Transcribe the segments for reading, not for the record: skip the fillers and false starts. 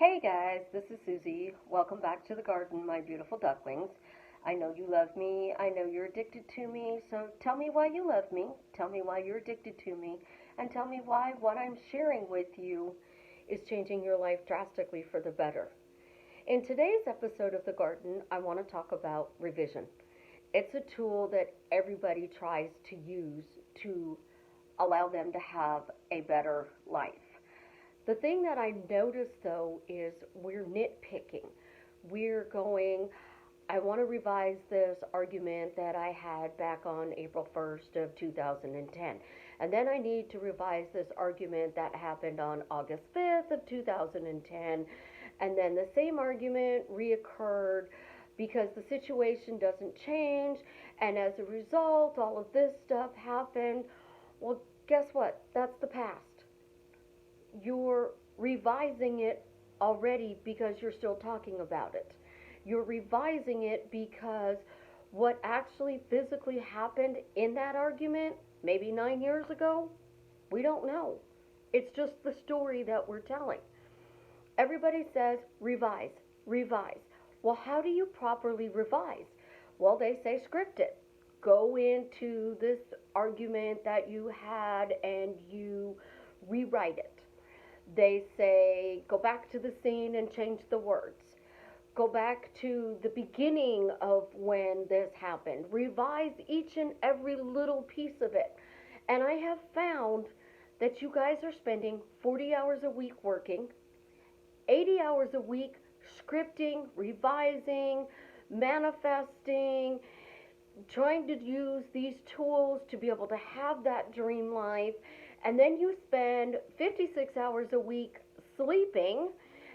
Hey guys, this is Susie. Welcome back to the garden, my beautiful ducklings. I know you love me. I know you're addicted to me. So tell me why you love me. Tell me why you're addicted to me. And tell me why what I'm sharing with you is changing your life drastically for the better. In today's episode of the garden, I want to talk about revision. It's a tool that everybody tries to use to allow them to have a better life. The thing that I noticed though is we're nitpicking. We're going, I want to revise this argument that I had back on April 1st of 2010. And then I need to revise this argument that happened on August 5th of 2010. And then the same argument reoccurred because the situation doesn't change. And as a result, all of this stuff happened. Well, guess what? That's the past. You're revising it already because you're still talking about it. You're revising it because what actually physically happened in that argument, maybe 9 years ago, we don't know. It's just the story that we're telling. Everybody says revise, revise. Well, how do you properly revise? Well, they say script it. Go into this argument that you had and you rewrite it. They say, go back to the scene and change the words. Go back to the beginning of when this happened. Revise each and every little piece of it. And I have found that you guys are spending 40 hours a week working, 80 hours a week scripting, revising, manifesting, trying to use these tools to be able to have that dream life. And then you spend 56 hours a week sleeping,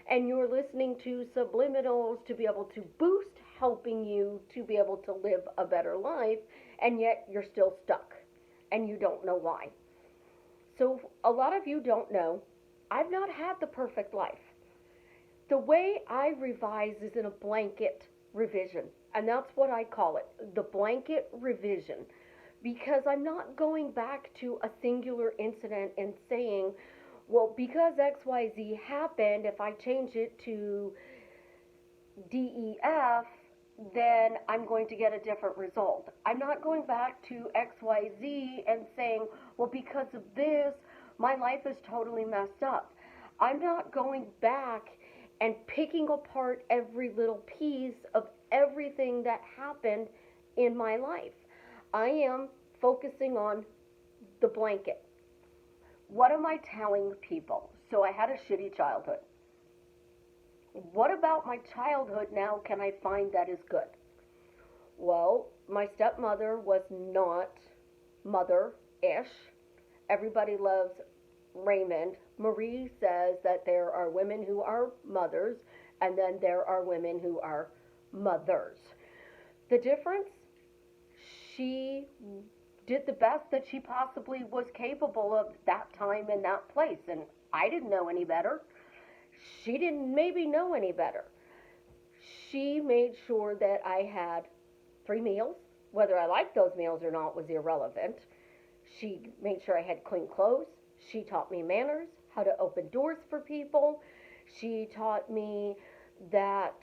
and you're listening to subliminals to be able to boost helping you to be able to live a better life, and yet you're still stuck, and you don't know why. So a lot of you don't know, I've not had the perfect life. The way I revise is in a blanket revision, and that's what I call it, the blanket revision. Because I'm not going back to a singular incident and saying, well, because XYZ happened, if I change it to DEF, then I'm going to get a different result. I'm not going back to XYZ and saying, well, because of this, my life is totally messed up. I'm not going back and picking apart every little piece of everything that happened in my life. I am focusing on the blanket. What am I telling people? So I had a shitty childhood. What about my childhood now can I find that is good? Well, my stepmother was not mother-ish. Everybody loves Raymond. Marie says that there are women who are mothers, and then there are women who are mothers. The difference? She did the best that she possibly was capable of that time and that place. And I didn't know any better. She didn't maybe know any better. She made sure that I had 3 meals. Whether I liked those meals or not was irrelevant. She made sure I had clean clothes. She taught me manners, how to open doors for people. She taught me that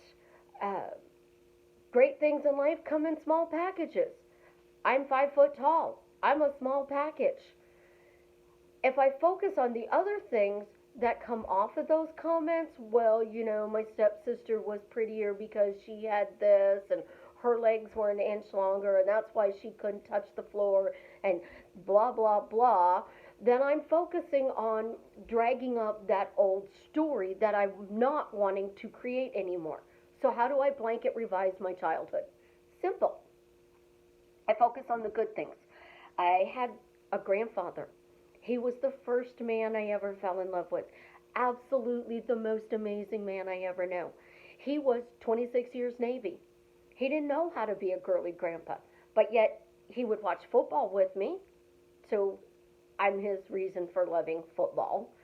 great things in life come in small packages. I'm 5 foot tall. I'm a small package. If I focus on the other things that come off of those comments, well, my stepsister was prettier because she had this, and her legs were an inch longer, and that's why she couldn't touch the floor, and blah, blah, blah, then I'm focusing on dragging up that old story that I'm not wanting to create anymore. So how do I blanket revise my childhood? Simple. I focus on the good things. I had a grandfather. He was the first man I ever fell in love with. Absolutely the most amazing man I ever knew. He was 26 years Navy. He didn't know how to be a girly grandpa, but yet he would watch football with me. So I'm his reason for loving football.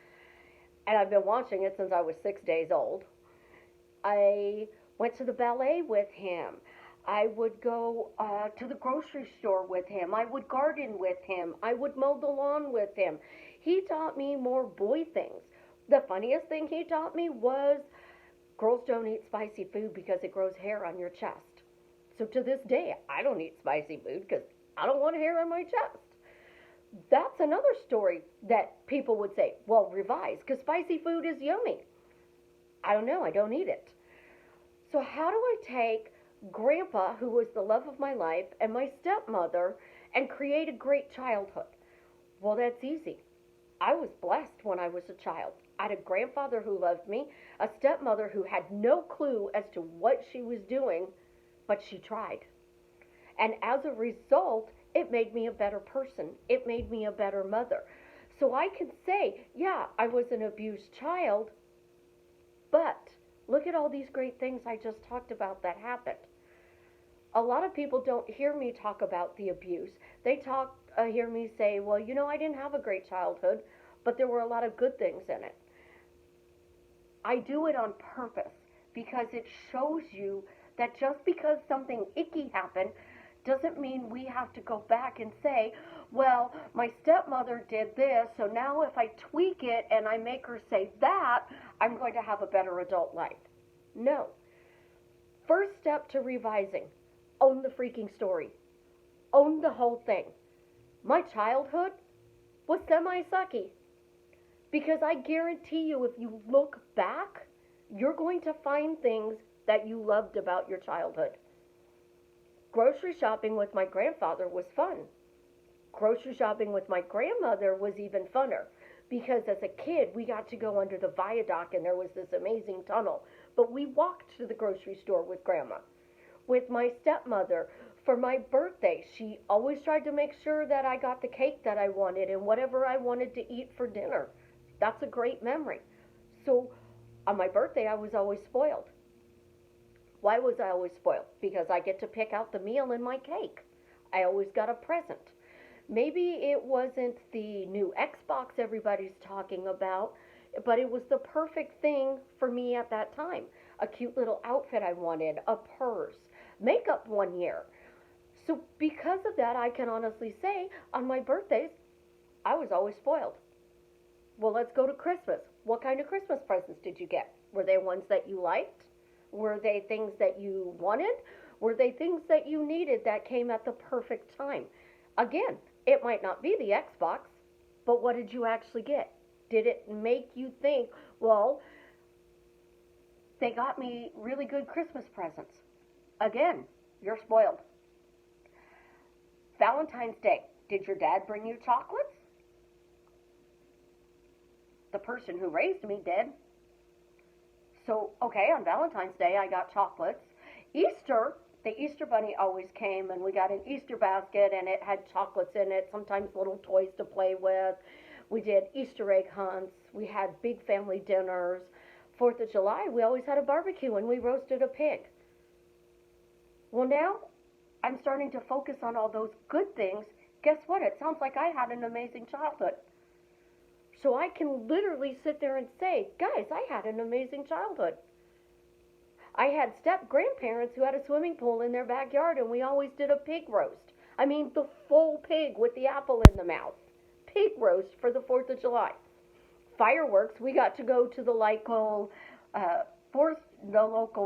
And I've been watching it since I was 6 days old. I went to the ballet with him. I would go to the grocery store with him. I would garden with him. I would mow the lawn with him. He taught me more boy things. The funniest thing he taught me was Girls don't eat spicy food because it grows hair on your chest. So to this day, I don't eat spicy food because I don't want hair on my chest. That's another story that people would say, well, revise, because spicy food is yummy. I don't know, I don't eat it. So how do I take Grandpa, who was the love of my life, and my stepmother, and create a great childhood? Well, that's easy. I was blessed when I was a child. I had a grandfather who loved me, a stepmother who had no clue as to what she was doing, but she tried. And as a result, it made me a better person. It made me a better mother. So I can say, yeah, I was an abused child, but look at all these great things I just talked about that happened. A lot of people don't hear me talk about the abuse. They hear me say, well, I didn't have a great childhood, but there were a lot of good things in it. I do it on purpose because it shows you that just because something icky happened doesn't mean we have to go back and say, well, my stepmother did this, so now if I tweak it and I make her say that, I'm going to have a better adult life. No. First step to revising, own the freaking story. Own the whole thing. My childhood was semi-sucky. Because I guarantee you, if you look back, you're going to find things that you loved about your childhood. Grocery shopping with my grandfather was fun. Grocery shopping with my grandmother was even funner. Because as a kid, we got to go under the viaduct and there was this amazing tunnel. But we walked to the grocery store with Grandma. With my stepmother, for my birthday, she always tried to make sure that I got the cake that I wanted and whatever I wanted to eat for dinner. That's a great memory. So on my birthday, I was always spoiled. Why was I always spoiled? Because I get to pick out the meal in my cake. I always got a present. Maybe it wasn't the new Xbox everybody's talking about, but it was the perfect thing for me at that time. A cute little outfit I wanted, a purse, makeup one year. So because of that, I can honestly say on my birthdays, I was always spoiled. Well, let's go to Christmas. What kind of Christmas presents did you get? Were they ones that you liked? Were they things that you wanted? Were they things that you needed that came at the perfect time? Again, it might not be the Xbox, but what did you actually get? Did it make you think, well, they got me really good Christmas presents? Again, you're spoiled. Valentine's Day, did your dad bring you chocolates? The person who raised me did. So, okay, on Valentine's Day, I got chocolates. Easter, the Easter Bunny always came, and we got an Easter basket, and it had chocolates in it, sometimes little toys to play with. We did Easter egg hunts. We had big family dinners. 4th of July, we always had a barbecue, and we roasted a pig. Well, now I'm starting to focus on all those good things. Guess what? It sounds like I had an amazing childhood. So I can literally sit there and say, guys, I had an amazing childhood. I had step-grandparents who had a swimming pool in their backyard, and we always did a pig roast. I mean, the full pig with the apple in the mouth. Pig roast for the 4th of July. Fireworks, we got to go to the local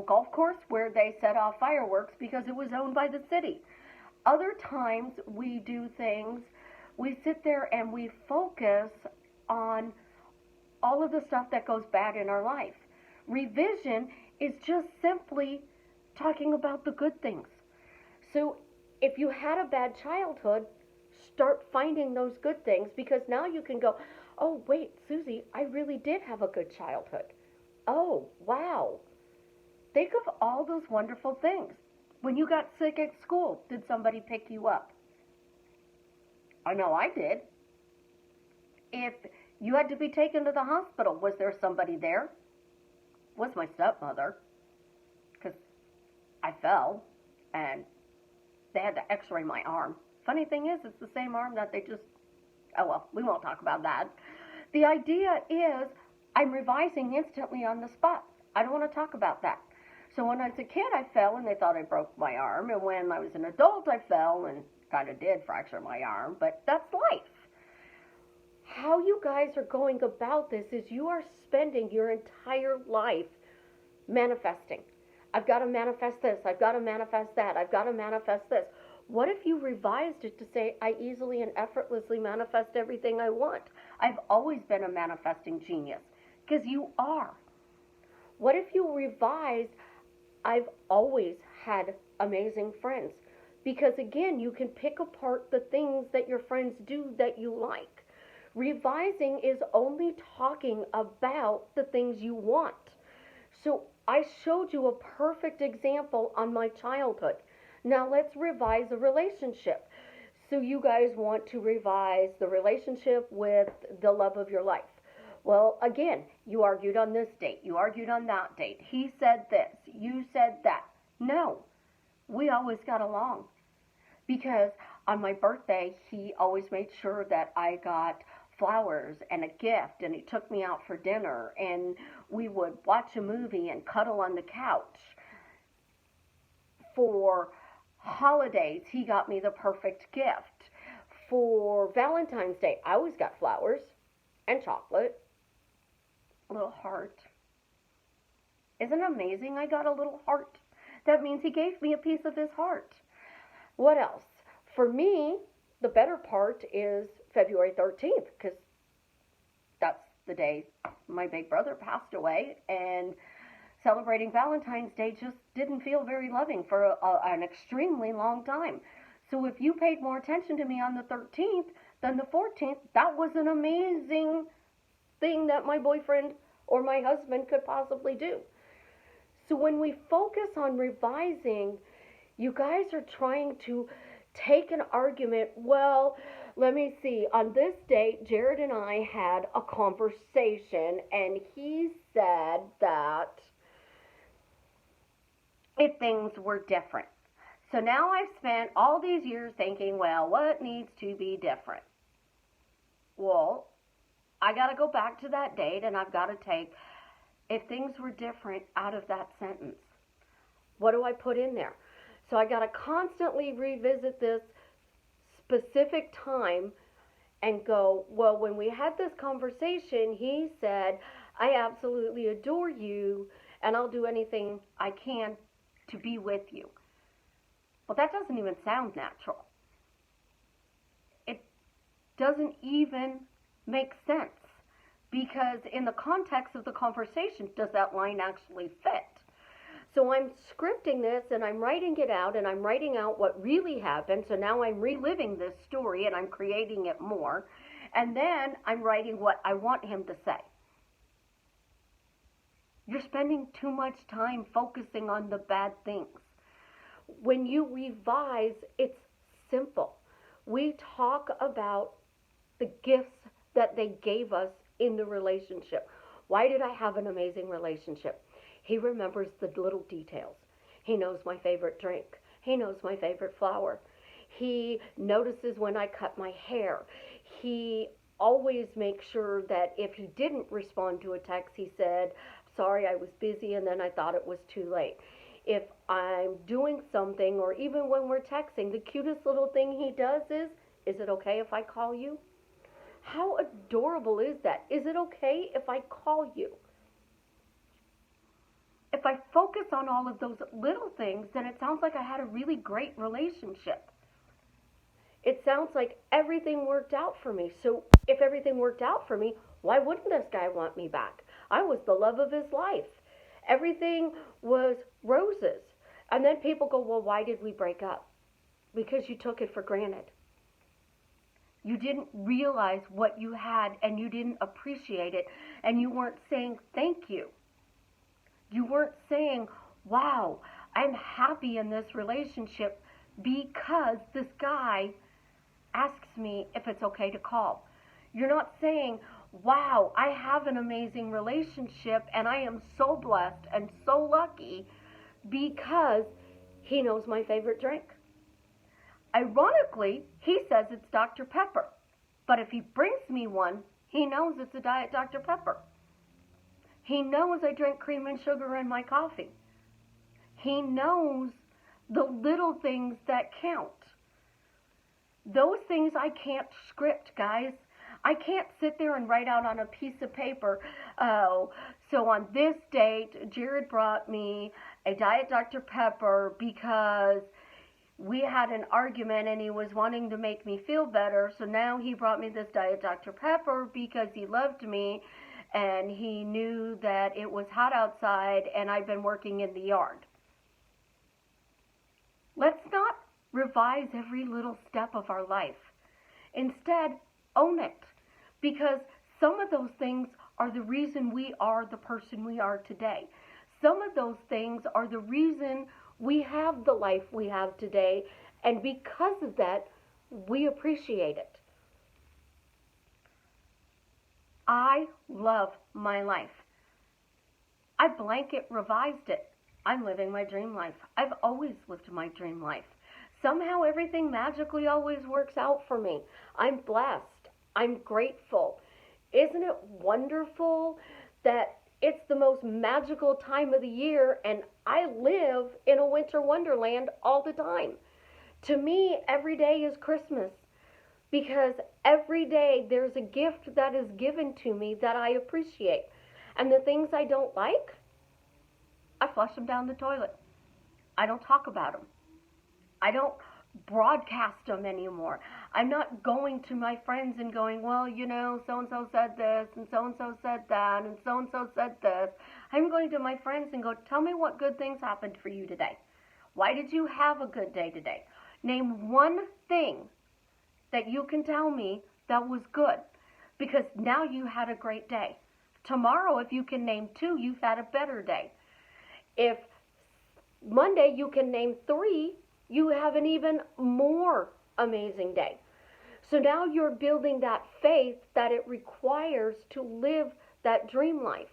golf course where they set off fireworks because it was owned by the city. Other times we do things, we sit there and we focus on all of the stuff that goes bad in our life. Revision is just simply talking about the good things. So if you had a bad childhood, start finding those good things, because now you can go, oh wait, Susie, I really did have a good childhood. Oh, wow. Think of all those wonderful things. When you got sick at school, did somebody pick you up? I know I did. If you had to be taken to the hospital, was there somebody there? Was my stepmother, because I fell and they had to x-ray my arm. Funny thing is, it's the same arm that they just, oh well, we won't talk about that. The idea is I'm revising instantly on the spot. I don't want to talk about that. So when I was a kid, I fell and they thought I broke my arm. And when I was an adult, I fell and kind of did fracture my arm. But that's life. How you guys are going about this is you are spending your entire life manifesting. I've got to manifest this. I've got to manifest that. I've got to manifest this. What if you revised it to say, I easily and effortlessly manifest everything I want? I've always been a manifesting genius, because you are. What if you revised, I've always had amazing friends? Because again, you can pick apart the things that your friends do that you like. Revising is only talking about the things you want. So I showed you a perfect example on my childhood. Now let's revise a relationship. So you guys want to revise the relationship with the love of your life. Well, again, you argued on this date, you argued on that date. He said this, you said that. No, we always got along. Because on my birthday, he always made sure that I got flowers and a gift, and he took me out for dinner, and we would watch a movie and cuddle on the couch. For holidays, he got me the perfect gift. For Valentine's Day, I always got flowers and chocolate. A little heart. Isn't it amazing I got a little heart? That means he gave me a piece of his heart. What else? For me, the better part is February 13th, because that's the day my big brother passed away, and celebrating Valentine's Day just didn't feel very loving for an extremely long time. So if you paid more attention to me on the 13th than the 14th, that was an amazing thing that my boyfriend or my husband could possibly do. So when we focus on revising, you guys are trying to take an argument. Well, let me see. On this date, Jared and I had a conversation, and he said that if things were different. So now I've spent all these years thinking, well, what needs to be different? Well, I got to go back to that date, and I've got to take, if things were different, out of that sentence. What do I put in there? So I got to constantly revisit this specific time and go, well, when we had this conversation, he said, I absolutely adore you, and I'll do anything I can to be with you. Well, that doesn't even sound natural. It doesn't even make sense, because in the context of the conversation, does that line actually fit? So I'm scripting this, and I'm writing it out, and I'm writing out what really happened. So now I'm reliving this story, and I'm creating it more. And then I'm writing what I want him to say. You're spending too much time focusing on the bad things. When you revise, it's simple. We talk about the gifts that they gave us in the relationship. Why did I have an amazing relationship? He remembers the little details. He knows my favorite drink. He knows my favorite flower. He notices when I cut my hair. He always makes sure that if he didn't respond to a text, he said, sorry, I was busy, and then I thought it was too late. If I'm doing something, or even when we're texting, the cutest little thing he does is it okay if I call you? How adorable is that? Is it okay if I call you? If I focus on all of those little things, then it sounds like I had a really great relationship. It sounds like everything worked out for me. So if everything worked out for me, why wouldn't this guy want me back? I was the love of his life. Everything was roses. And then people go, well, why did we break up? Because you took it for granted. You didn't realize what you had, and you didn't appreciate it, and you weren't saying thank you. You weren't saying, wow, I'm happy in this relationship because this guy asks me if it's okay to call. You're not saying, wow, I have an amazing relationship and I am so blessed and so lucky because he knows my favorite drink. Ironically, he says it's Dr. Pepper, but if he brings me one, he knows it's a Diet Dr. Pepper. He knows I drink cream and sugar in my coffee. He knows the little things that count. Those things I can't script, guys. I can't sit there and write out on a piece of paper, oh, So on this date, Jared brought me a Diet Dr. Pepper because we had an argument and he was wanting to make me feel better. So now he brought me this Diet Dr. Pepper because he loved me and he knew that it was hot outside and I'd been working in the yard. Let's not revise every little step of our life. Instead, own it, because some of those things are the reason we are the person we are today. Some of those things are the reason we have the life we have today, and because of that, we appreciate it. I love my life. I blanket revised it. I'm living my dream life. I've always lived my dream life. Somehow everything magically always works out for me. I'm blessed. I'm grateful. Isn't it wonderful that it's the most magical time of the year and I live in a winter wonderland all the time? To me, every day is Christmas because every day there's a gift that is given to me that I appreciate. And the things I don't like, I flush them down the toilet. I don't talk about them. I don't broadcast them anymore. I'm not going to my friends and going, well, you know, so-and-so said this, and so-and-so said that, and so-and-so said this. I'm going to my friends and go, tell me what good things happened for you today. Why did you have a good day today? Name one thing that you can tell me that was good, because now you had a great day. Tomorrow, if you can name two, you've had a better day. If Monday you can name three, you have an even more amazing day. So now you're building that faith that it requires to live that dream life.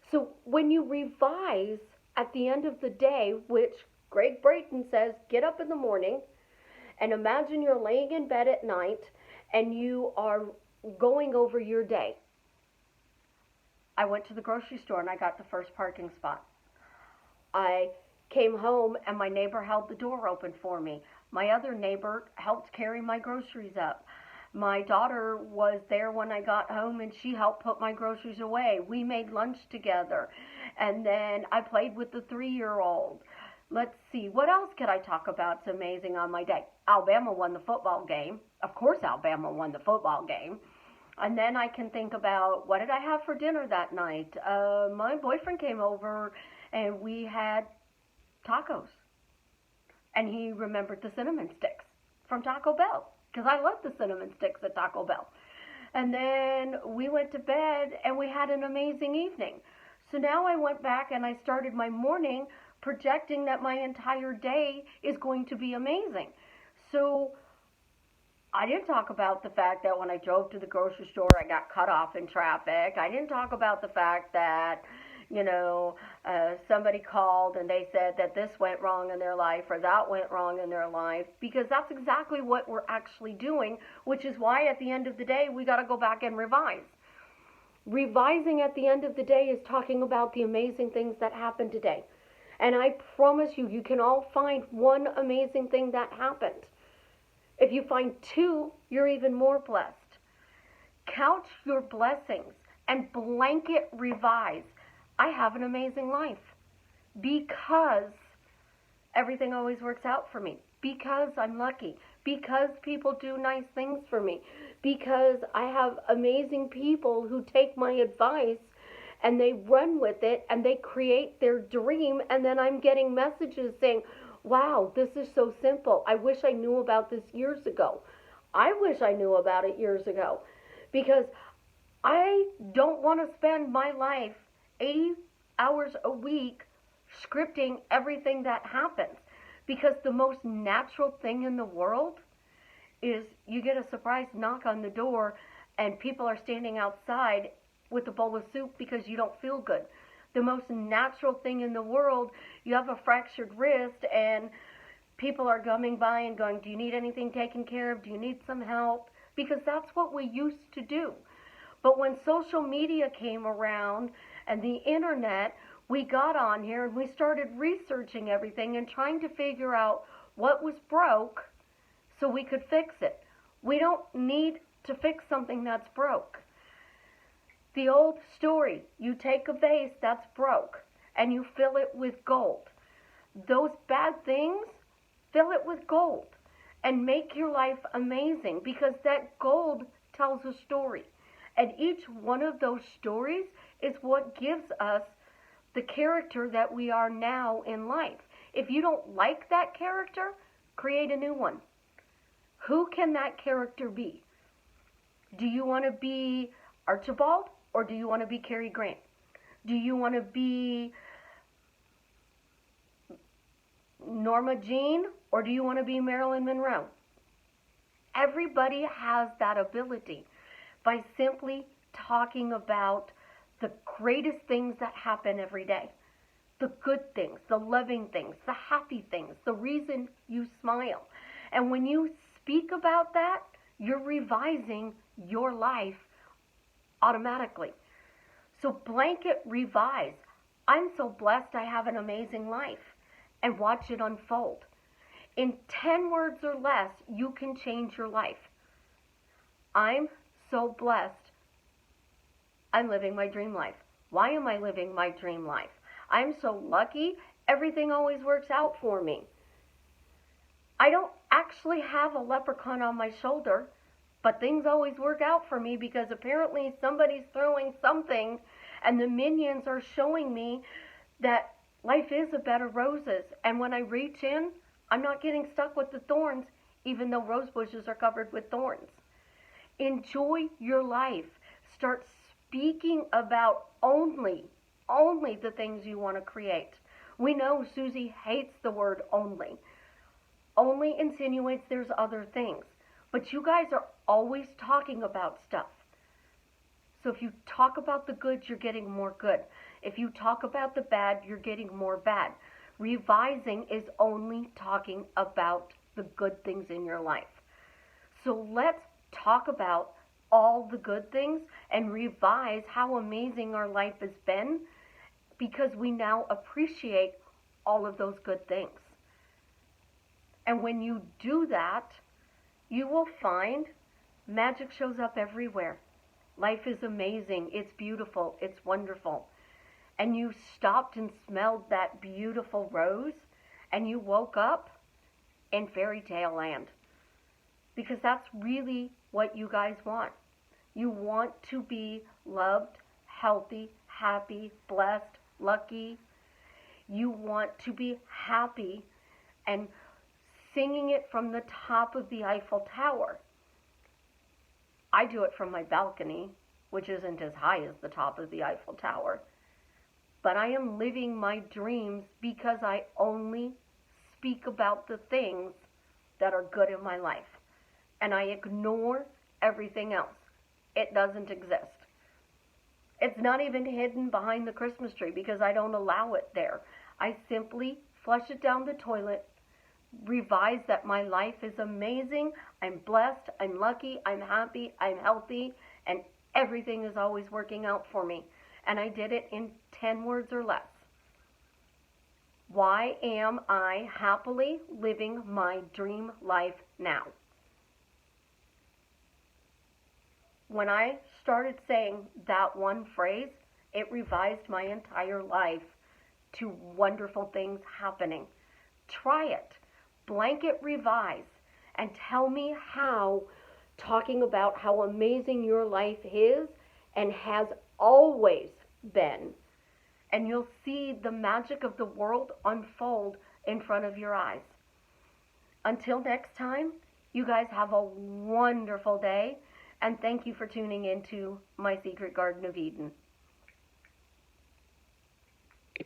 So when you revise at the end of the day, which Greg Brayton says, get up in the morning and imagine you're laying in bed at night and you are going over your day. I went to the grocery store and I got the first parking spot. I came home and my neighbor held the door open for me. My other neighbor helped carry my groceries up. My daughter was there when I got home and she helped put my groceries away. We made lunch together. And then I played with the 3-year-old. Let's see, what else could I talk about? It's amazing on my day. Alabama won the football game. Of course Alabama won the football game. And then I can think about, what did I have for dinner that night? My boyfriend came over and we had tacos. And he remembered the cinnamon sticks from Taco Bell, because I love the cinnamon sticks at Taco Bell. And then we went to bed and we had an amazing evening. So now I went back and I started my morning projecting that my entire day is going to be amazing. So I didn't talk about the fact that when I drove to the grocery store, I got cut off in traffic. I didn't talk about the fact that, somebody called and they said that this went wrong in their life or that went wrong in their life, because that's exactly what we're actually doing, which is why at the end of the day, we got to go back and revise. Revising at the end of the day is talking about the amazing things that happened today. And I promise you, you can all find one amazing thing that happened. If you find two, you're even more blessed. Count your blessings and blanket revise. I have an amazing life because everything always works out for me, because I'm lucky, because people do nice things for me, because I have amazing people who take my advice and they run with it and they create their dream, and then I'm getting messages saying, wow, this is so simple. I wish I knew about this years ago. I wish I knew about it years ago, because I don't want to spend my life 80 hours a week scripting everything that happens, because the most natural thing in the world is you get a surprise knock on the door and people are standing outside with a bowl of soup because you don't feel good. The most natural thing in the world, you have a fractured wrist and people are coming by and going, do you need anything taken care of? Do you need some help? Because that's what we used to do. But when social media came around and the internet, we got on here and we started researching everything and trying to figure out what was broke so we could fix it. We don't need to fix something that's broke. The old story, you take a vase that's broke and you fill it with gold. Those bad things, fill it with gold and make your life amazing, because that gold tells a story. And each one of those stories is what gives us the character that we are now in life. If you don't like that character, create a new one. Who can that character be? Do you want to be Archibald, or do you want to be Cary Grant? Do you want to be Norma Jean, or do you want to be Marilyn Monroe? Everybody has that ability by simply talking about the greatest things that happen every day. The good things, the loving things, the happy things, the reason you smile. And when you speak about that, you're revising your life automatically. So blanket revise. I'm so blessed I have an amazing life. And watch it unfold. In 10 words or less, you can change your life. I'm so blessed. I'm living my dream life. Why am I living my dream life? I'm so lucky. Everything always works out for me. I don't actually have a leprechaun on my shoulder, but things always work out for me because apparently somebody's throwing something and the minions are showing me that life is a bed of roses. And when I reach in, I'm not getting stuck with the thorns, even though rose bushes are covered with thorns. Enjoy your life. Start speaking about only the things you want to create. We know Susie hates the word only. Only insinuates there's other things. But you guys are always talking about stuff. So if you talk about the good, you're getting more good. If you talk about the bad, you're getting more bad. Revising is only talking about the good things in your life. So let's talk about all the good things and revise how amazing our life has been, because we now appreciate all of those good things. And when you do that, you will find magic shows up everywhere. Life is amazing. It's beautiful. It's wonderful. And you stopped and smelled that beautiful rose, and you woke up in fairy tale land. Because that's really what you guys want. You want to be loved, healthy, happy, blessed, lucky. You want to be happy and singing it from the top of the Eiffel Tower. I do it from my balcony, which isn't as high as the top of the Eiffel Tower. But I am living my dreams because I only speak about the things that are good in my life. And I ignore everything else. It doesn't exist. It's not even hidden behind the Christmas tree because I don't allow it there. I simply flush it down the toilet, revise that my life is amazing, I'm blessed, I'm lucky, I'm happy, I'm healthy, and everything is always working out for me. And I did it in 10 words or less. Why am I happily living my dream life now? When I started saying that one phrase, it revised my entire life to wonderful things happening. Try it. Blanket revise and tell me how talking about how amazing your life is and has always been. And you'll see the magic of the world unfold in front of your eyes. Until next time, you guys have a wonderful day, and thank you for tuning into My Secret Garden of Eden.